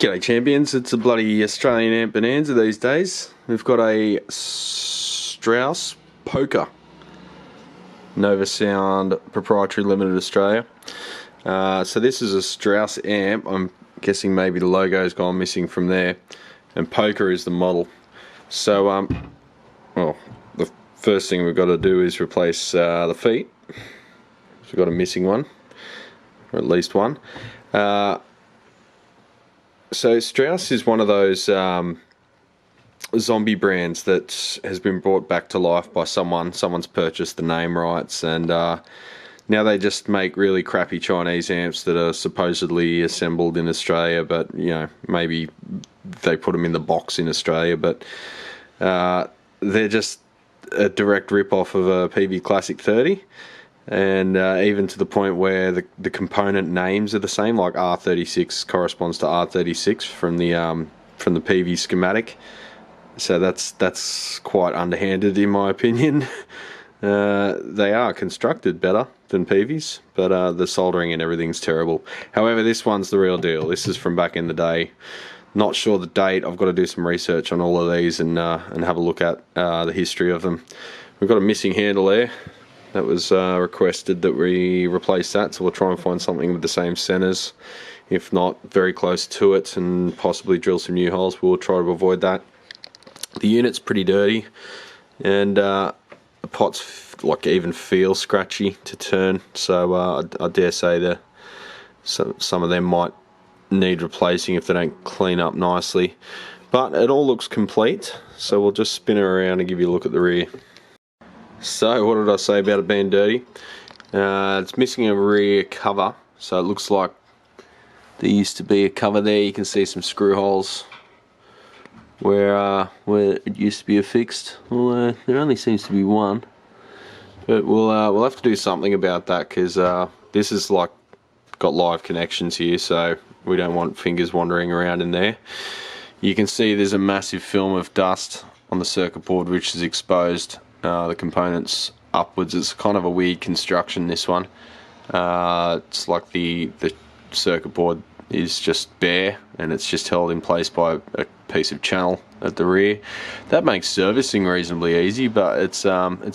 G'day champions, it's a bloody Australian amp bonanza these days. We've got a Strauss Polka Nova Sound Proprietary Limited Australia. So this is a Strauss amp. I'm guessing maybe the logo's gone missing from there, and Polka is the model. So well, the first thing we've got to do is replace the feet. We've got a missing one, or at least one. So Strauss is one of those zombie brands that has been brought back to life by someone. Someone's purchased the name rights, and now they just make really crappy Chinese amps that are supposedly assembled in Australia, but you know, maybe they put them in the box in Australia, but they're just a direct rip-off of a PV Classic 30. And even to the point where the component names are the same, like R36 corresponds to R36 from the PV schematic. So that's quite underhanded in my opinion. They are constructed better than PVs, but the soldering and everything's terrible. However, this one's the real deal. This is from back in the day. Not sure the date. I've got to do some research on all of these and have a look at the history of them. We've got a missing handle there. That was requested that we replace that, so we'll try and find something with the same centers, if not very close to it, and possibly drill some new holes. We'll try to avoid that. The unit's pretty dirty, and the pots even feel scratchy to turn, so I dare say that some of them might need replacing if they don't clean up nicely. But it all looks complete, so we'll just spin it around and give you a look at the rear. So what did I say about it being dirty? It's missing a rear cover, so it looks like there used to be a cover there. You can see some screw holes where it used to be affixed. Well, there only seems to be one, but we'll have to do something about that, because this is like got live connections here, so we don't want fingers wandering around in there. You can see there's a massive film of dust on the circuit board which is exposed. The components upwards. It's kind of a weird construction, this one. It's like the circuit board is just bare, and it's just held in place by a piece of channel at the rear. That makes servicing reasonably easy, but it's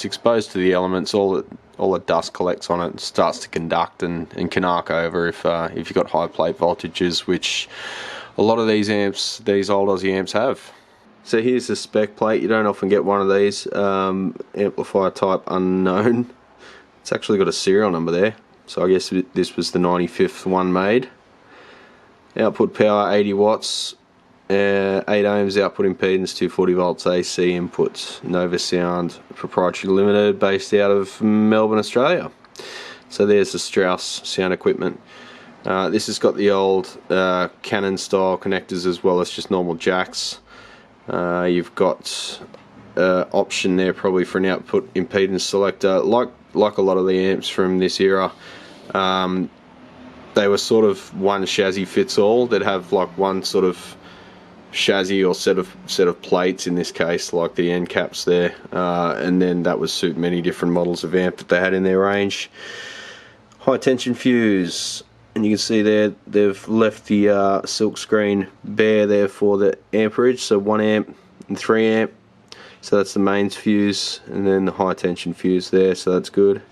exposed to the elements. All the dust collects on it and starts to conduct and can arc over if you've got high plate voltages, which a lot of these amps, these old Aussie amps, have. So here's the spec plate. You don't often get one of these. Amplifier type unknown. It's actually got a serial number there, so I guess this was the 95th one made. Output power 80 watts, 8 ohms output impedance, 240 volts AC input. Nova Sound Proprietary Limited, based out of Melbourne, Australia. So there's the Strauss sound equipment. This has got the old Canon style connectors as well as just normal jacks. You've got option there probably for an output impedance selector. Like a lot of the amps from this era, they were sort of one chassis fits all. They'd have like one sort of chassis or set of plates, in this case like the end caps there, and then that would suit many different models of amp that they had in their range. High tension fuse. And you can see there they've left the silk screen bare there for the amperage, so 1 amp and 3 amp. So that's the mains fuse, and then the high tension fuse there, so that's good.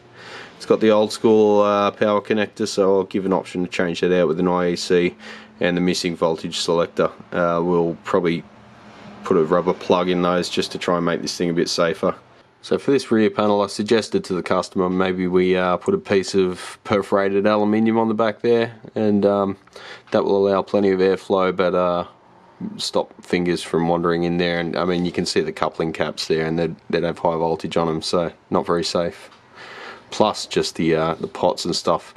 It's got the old school power connector, so I'll give an option to change that out with an IEC, and the missing voltage selector. We'll probably put a rubber plug in those just to try and make this thing a bit safer. So for this rear panel, I suggested to the customer maybe we put a piece of perforated aluminium on the back there, and that will allow plenty of airflow, but stop fingers from wandering in there. And I mean, you can see the coupling caps there, and they'd have high voltage on them, so not very safe. Plus just the pots and stuff.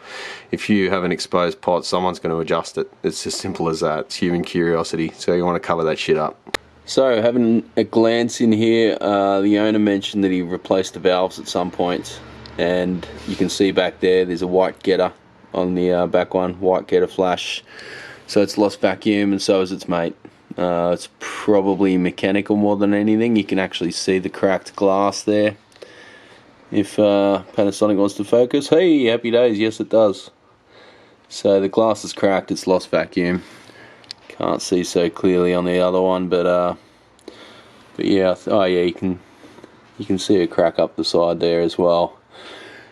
If you have an exposed pot, someone's going to adjust it. It's as simple as that. It's human curiosity, so you want to cover that shit up. So having a glance in here, the owner mentioned that he replaced the valves at some point, and you can see back there there's a white getter on the back one, white getter flash, so it's lost vacuum, and so is its mate. It's probably mechanical more than anything. You can actually see the cracked glass there if Panasonic wants to focus. Hey, happy days, yes it does. So the glass is cracked, it's lost vacuum. Can't see so clearly on the other one, but yeah, oh yeah, you can see a crack up the side there as well.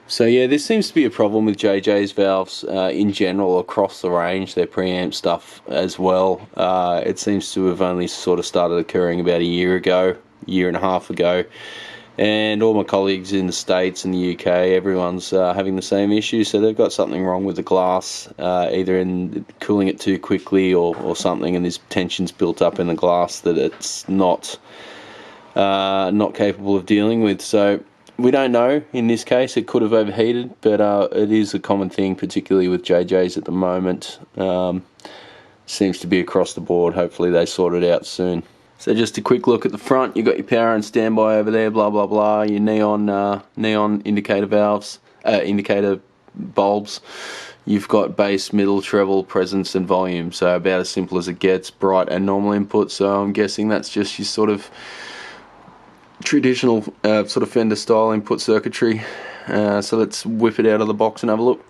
So yeah, this seems to be a problem with JJ's valves in general across the range, their preamp stuff as well. It seems to have only sort of started occurring about a year and a half ago. And all my colleagues in the States and the UK, everyone's having the same issue. So they've got something wrong with the glass, either in cooling it too quickly or something, and this tension's built up in the glass that it's not capable of dealing with. So we don't know. In this case, it could have overheated, but it is a common thing, particularly with JJs at the moment. Seems to be across the board. Hopefully they sort it out soon. So just a quick look at the front. You've got your power and standby over there, blah blah blah. Your neon indicator valves, indicator bulbs. You've got bass, middle, treble, presence, and volume. So about as simple as it gets. Bright and normal input. So I'm guessing that's just your sort of traditional sort of Fender style input circuitry. So let's whip it out of the box and have a look.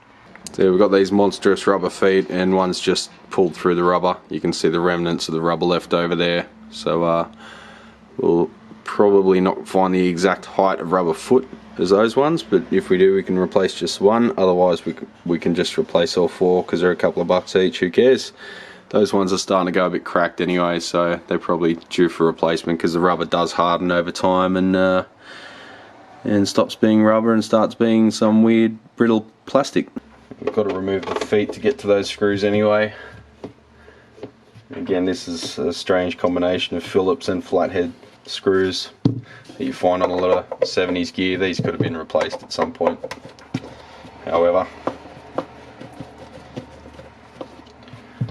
So we've got these monstrous rubber feet, and one's just pulled through the rubber. You can see the remnants of the rubber left over there. So we'll probably not find the exact height of rubber foot as those ones, but if we do, we can replace just one. Otherwise we can just replace all four, because they're a couple of bucks each. Who cares? Those ones are starting to go a bit cracked anyway, so they're probably due for replacement, because the rubber does harden over time and stops being rubber and starts being some weird brittle plastic. We've got to remove the feet to get to those screws anyway. Again, this is a strange combination of Phillips and flathead screws that you find on a lot of 70s gear. These could have been replaced at some point, however.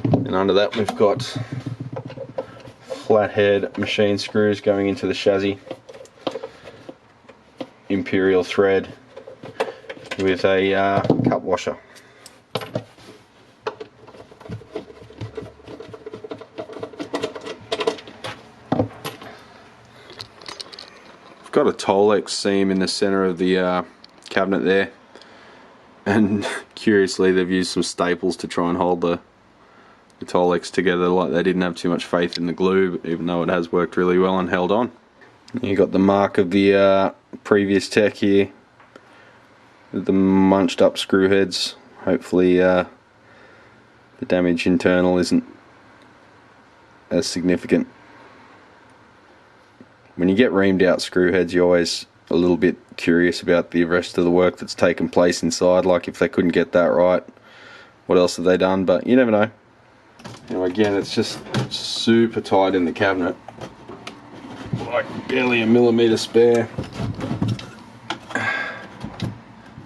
And under that we've got flathead machine screws going into the chassis. Imperial thread with a cup washer. Got a Tolex seam in the center of the cabinet there, and curiously they've used some staples to try and hold the Tolex together, like they didn't have too much faith in the glue, even though it has worked really well and held on. You got the mark of the previous tech here with the munched up screw heads. Hopefully the damage internal isn't as significant. When you get reamed out screw heads, you're always a little bit curious about the rest of the work that's taken place inside. Like, if they couldn't get that right, what else have they done? But you never know. You know, again, it's just super tight in the cabinet. Like barely a millimetre spare.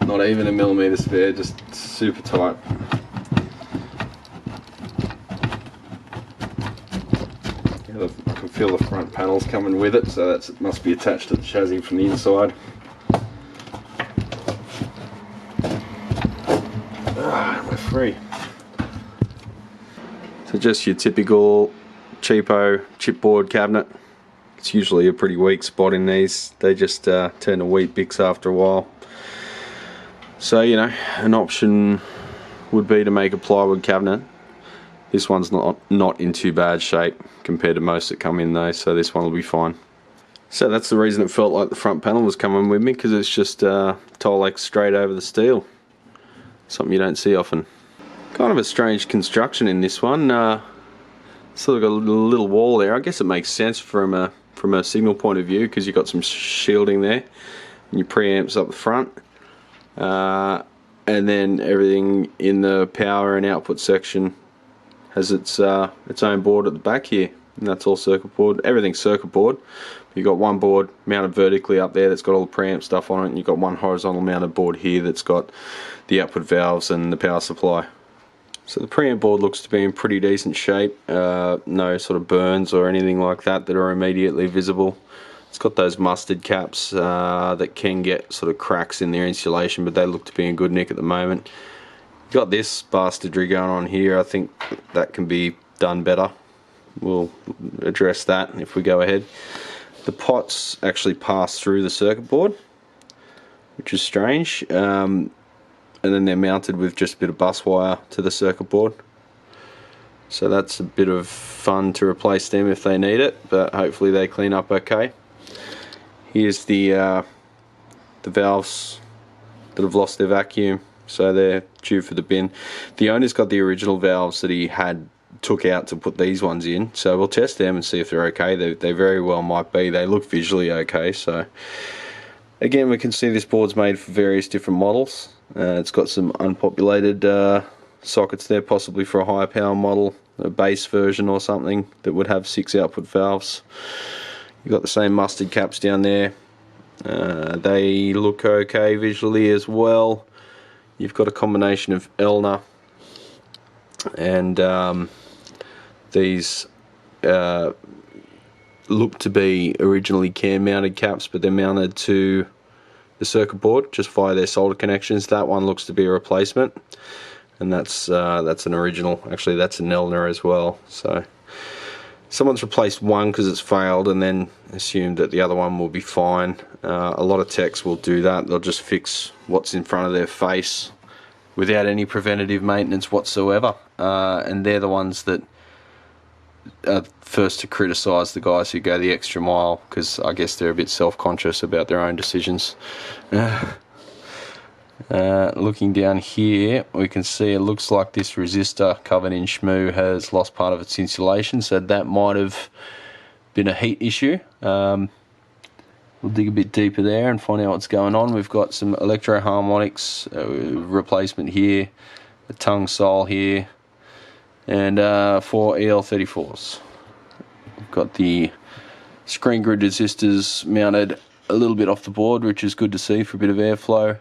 Not even a millimetre spare, just super tight. I can feel the front panels coming with it, so it must be attached to the chassis from the inside. We're free. So just your typical cheapo chipboard cabinet. It's usually a pretty weak spot in these. They just turn to wheat bix after a while. So, you know, an option would be to make a plywood cabinet. This one's not in too bad shape compared to most that come in though, so this one will be fine. So that's the reason it felt like the front panel was coming with me, because it's just Tolex straight over the steel. Something you don't see often. Kind of a strange construction in this one. Sort of got a little wall there. I guess it makes sense from a signal point of view, because you've got some shielding there, and your preamps up the front, and then everything in the power and output section has its own board at the back here, and that's all circuit board. Everything's circuit board. You've got one board mounted vertically up there that's got all the preamp stuff on it, and you've got one horizontal mounted board here that's got the output valves and the power supply. So the preamp board looks to be in pretty decent shape. No sort of burns or anything like that are immediately visible. It's got those mustard caps that can get sort of cracks in their insulation, but they look to be in good nick at the moment. Got this bastardry going on here. I think that can be done better. We'll address that if we go ahead. The pots actually pass through the circuit board, which is strange, and then they're mounted with just a bit of bus wire to the circuit board. So that's a bit of fun to replace them if they need it, but hopefully they clean up okay. Here's the valves that have lost their vacuum, so they're due for the bin. The owner's got the original valves that he took out to put these ones in, so we'll test them and see if they're okay. They very well might be. They look visually okay. So again, we can see this board's made for various different models. It's got some unpopulated sockets there, possibly for a higher power model, a base version or something that would have 6 output valves. You've got the same mustard caps down there. They look okay visually as well. You've got a combination of Elna and these look to be originally cam mounted caps, but they're mounted to the circuit board just via their solder connections. That one looks to be a replacement, and that's an original. Actually, that's an Elna as well. So someone's replaced one because it's failed and then assumed that the other one will be fine. A lot of techs will do that. They'll just fix what's in front of their face without any preventative maintenance whatsoever, and they're the ones that are first to criticise the guys who go the extra mile, because I guess they're a bit self-conscious about their own decisions. Looking down here, we can see it looks like this resistor covered in shmoo has lost part of its insulation, so that might have been a heat issue. We'll dig a bit deeper there and find out what's going on. We've got some electro harmonics replacement here, a tongue sole here, and 4 EL34s. We've got the screen grid resistors mounted a little bit off the board, which is good to see for a bit of airflow.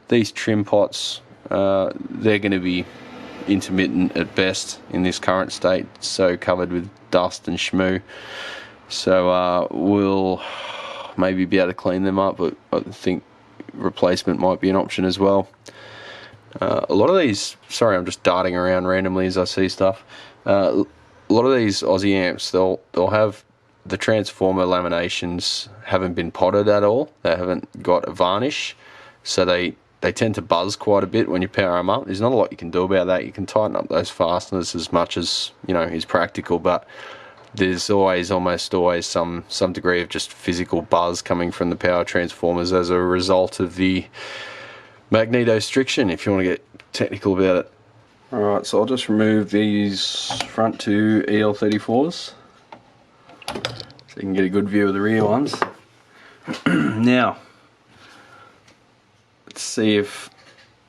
These trim pots, they're going to be intermittent at best in this current state, so covered with dust and shmoo. So we'll maybe be able to clean them up, but I think replacement might be an option as well. A lot of these, sorry, I'm just darting around randomly as I see stuff. A lot of these Aussie amps, they'll have the transformer laminations haven't been potted at all. They haven't got a varnish, so they tend to buzz quite a bit when you power them up. There's not a lot you can do about that. You can tighten up those fasteners as much as is practical, but there's almost always some degree of just physical buzz coming from the power transformers as a result of the magnetostriction, if you want to get technical about it. Alright, so I'll just remove these front 2 EL34s so you can get a good view of the rear ones. Now, let's see if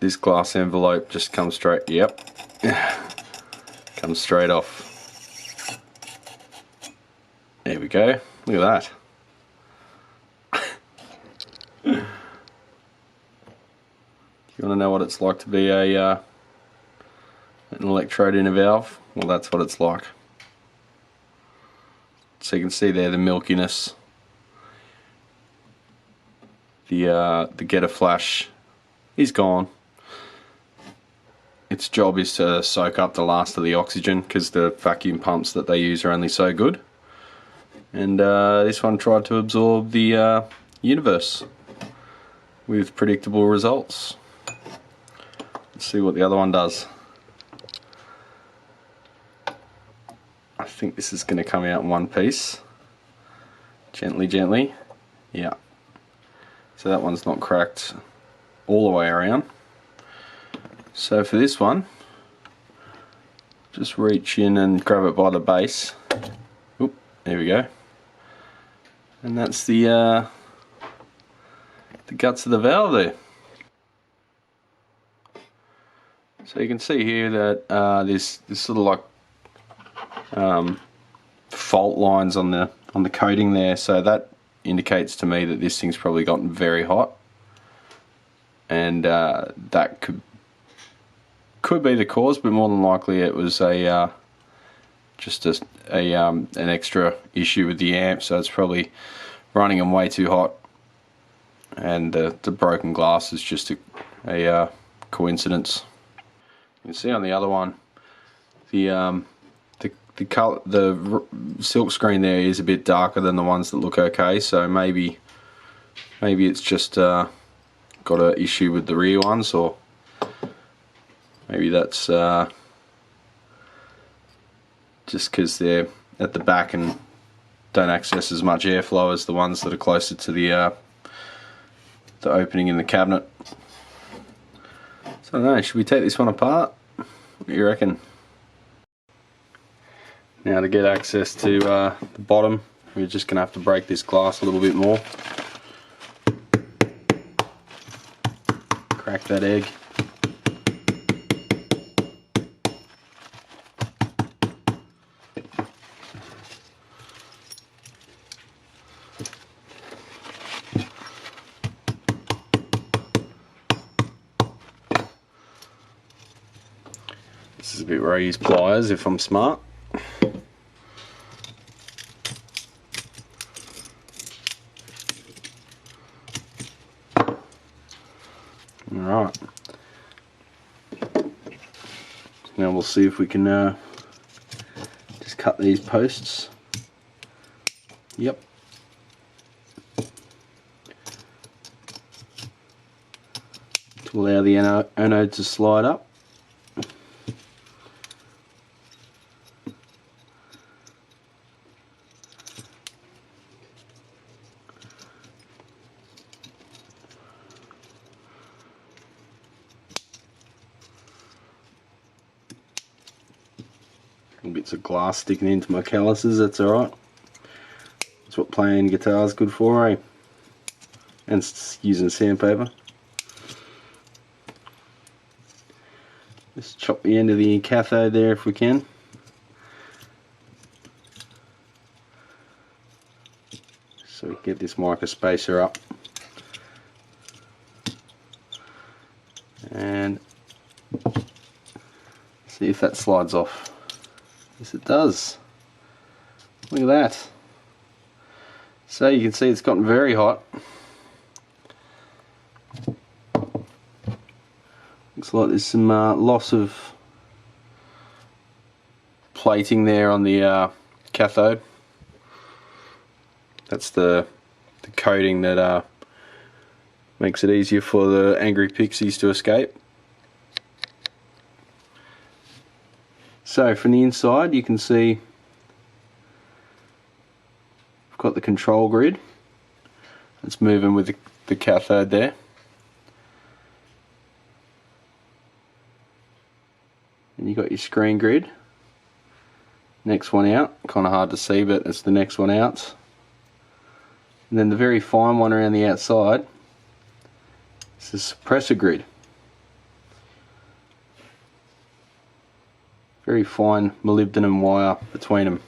this glass envelope just comes straight, yep, comes straight off. There we go, look at that. You want to know what it's like to be an electrode in a valve? Well, that's what it's like. So you can see there the milkiness. The getter flash is gone. Its job is to soak up the last of the oxygen because the vacuum pumps that they use are only so good. And this one tried to absorb the universe with predictable results. Let's see what the other one does. I think this is going to come out in one piece. Gently, gently. Yeah. So that one's not cracked all the way around. So for this one, just reach in and grab it by the base. Oop, there we go. And that's the guts of the valve there. So you can see here that there's sort of like fault lines on the coating there, so that indicates to me that this thing's probably gotten very hot, and that could be the cause, but more than likely it was just an extra issue with the amp, so it's probably running them way too hot, and the broken glass is just a coincidence. You can see on the other one, the silk screen there is a bit darker than the ones that look okay, so maybe it's just got an issue with the rear ones, or maybe that's just because they're at the back and don't access as much airflow as the ones that are closer to the opening in the cabinet. So I don't know, should we take this one apart? What do you reckon? Now to get access to the bottom, we're just going to have to break this glass a little bit more. Crack that egg. This is a bit where I use pliers if I'm smart. Alright. Now we'll see if we can just cut these posts. Yep. To allow the anode to slide up. Bits of glass sticking into my calluses, that's alright. That's what playing guitar is good for, eh? And using sandpaper. Just chop the end of the cathode there if we can. So we can get this micro spacer up. And see if that slides off. Yes, it does. Look at that. So you can see it's gotten very hot. Looks like there's some loss of plating there on the cathode. That's the coating that makes it easier for the angry pixies to escape. So from the inside you can see I've got the control grid. It's moving with the cathode there. And you've got your screen grid. Next one out, kind of hard to see but it's the next one out. And then the very fine one around the outside is the suppressor grid. Very fine molybdenum wire between them.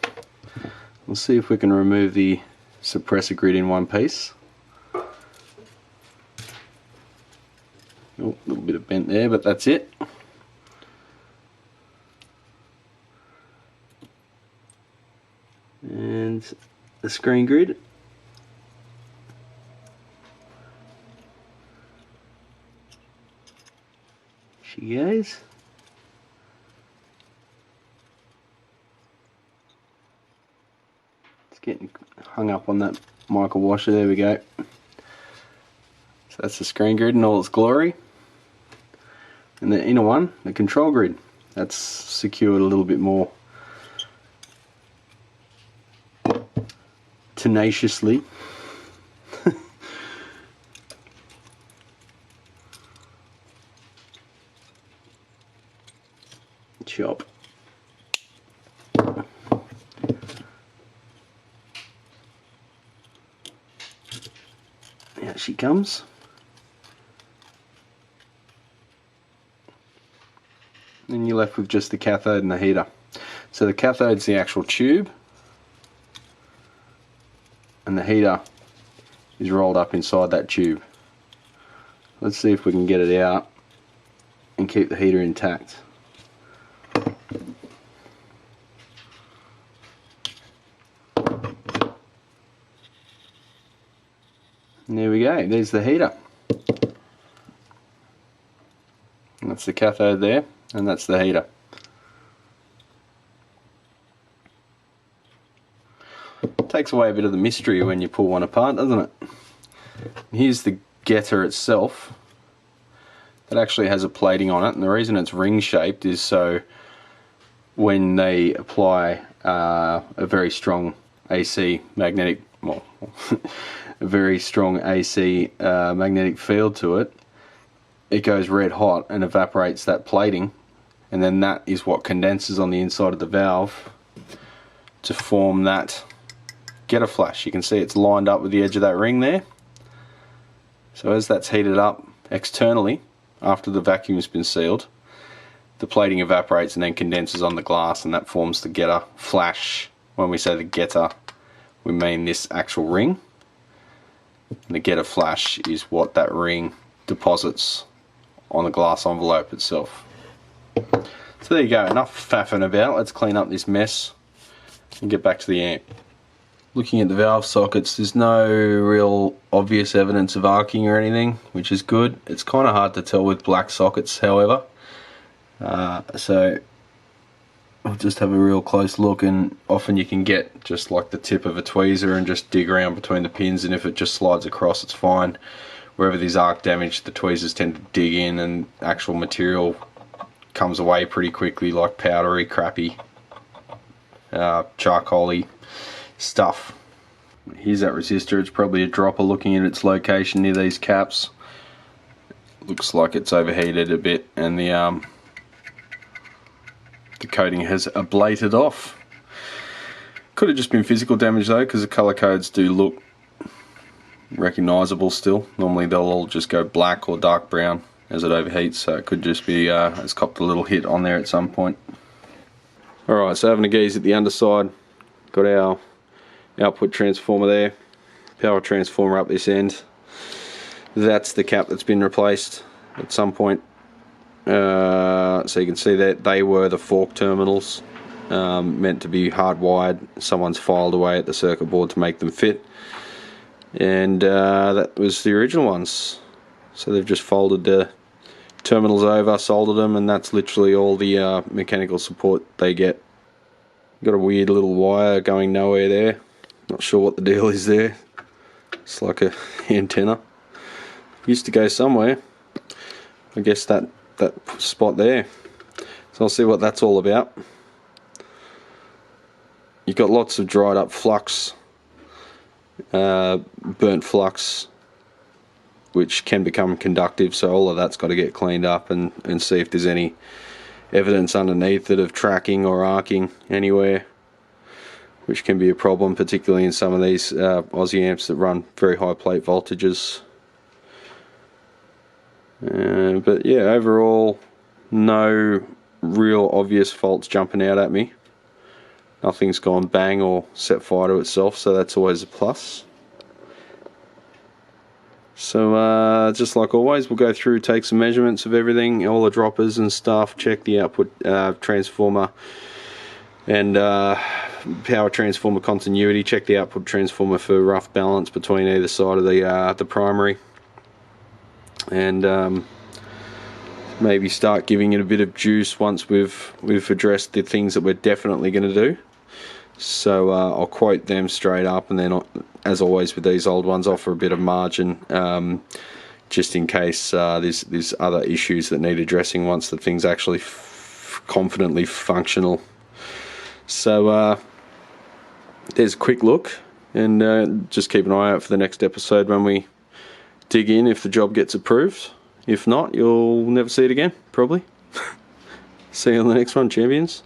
We'll see if we can remove the suppressor grid in one piece. Oh, a little bit of bent there, but that's it. And the screen grid. She goes. Getting hung up on that micro washer. There we go. So that's the screen grid in all its glory. And the inner one, the control grid, that's secured a little bit more tenaciously. Chop. Out she comes. And you're left with just the cathode and the heater. So the cathode's the actual tube, and the heater is rolled up inside that tube. Let's see if we can get it out and keep the heater intact. And there we go, there's the heater. And that's the cathode there, and that's the heater. Takes away a bit of the mystery when you pull one apart, doesn't it? Here's the getter itself. That actually has a plating on it, and the reason it's ring shaped is so when they apply a very strong AC magnetic, well, a very strong AC magnetic field to it, it goes red hot and evaporates that plating, and then that is what condenses on the inside of the valve to form that getter flash. You can see it's lined up with the edge of that ring there. So as that's heated up externally after the vacuum has been sealed, the plating evaporates and then condenses on the glass, and that forms the getter flash. When we say the getter, we mean this actual ring. And the getter flash is what that ring deposits on the glass envelope itself. So there you go, enough faffing about. Let's clean up this mess and get back to the amp. Looking at the valve sockets, there's no real obvious evidence of arcing or anything, which is good. It's kind of hard to tell with black sockets, however. So I'll just have a real close look, and often you can get just like the tip of a tweezer and just dig around between the pins, and if it just slides across, it's fine. Wherever there's arc damage, the tweezers tend to dig in and actual material comes away pretty quickly, like powdery, crappy, charcoaly stuff. Here's that resistor. It's probably a dropper looking at its location near these caps. Looks like it's overheated a bit, and the coating has ablated off. Could have just been physical damage though, because the colour codes do look recognisable still. Normally they'll all just go black or dark brown as it overheats, so it could just be it's copped a little hit on there at some point. Alright, so having a gaze at the underside, got our output transformer there, power transformer up this end. That's the cap that's been replaced at some point. So you can see that they were the fork terminals, meant to be hardwired. Someone's filed away at the circuit board to make them fit, and that was the original ones. So they've just folded the terminals over, soldered them, and that's literally all the mechanical support they get. Got a weird little wire going nowhere there. Not sure what the deal is there. It's like a antenna. Used to go somewhere. I guess that spot there. So I'll see what that's all about. You've got lots of dried up flux, burnt flux, which can become conductive, so all of that's got to get cleaned up and see if there's any evidence underneath it of tracking or arcing anywhere, which can be a problem, particularly in some of these Aussie amps that run very high plate voltages. But yeah, overall, no real obvious faults jumping out at me. Nothing's gone bang or set fire to itself, so that's always a plus. So just like always, we'll go through, take some measurements of everything, all the droppers and stuff, check the output transformer and power transformer continuity, check the output transformer for rough balance between either side of the primary, and maybe start giving it a bit of juice once we've addressed the things that we're definitely going to do. So I'll quote them straight up, and then as always with these old ones, offer a bit of margin just in case there's other issues that need addressing once the thing's actually confidently functional. So there's a quick look, and just keep an eye out for the next episode when we dig in, if the job gets approved. If not, you'll never see it again, probably. See you on the next one, champions.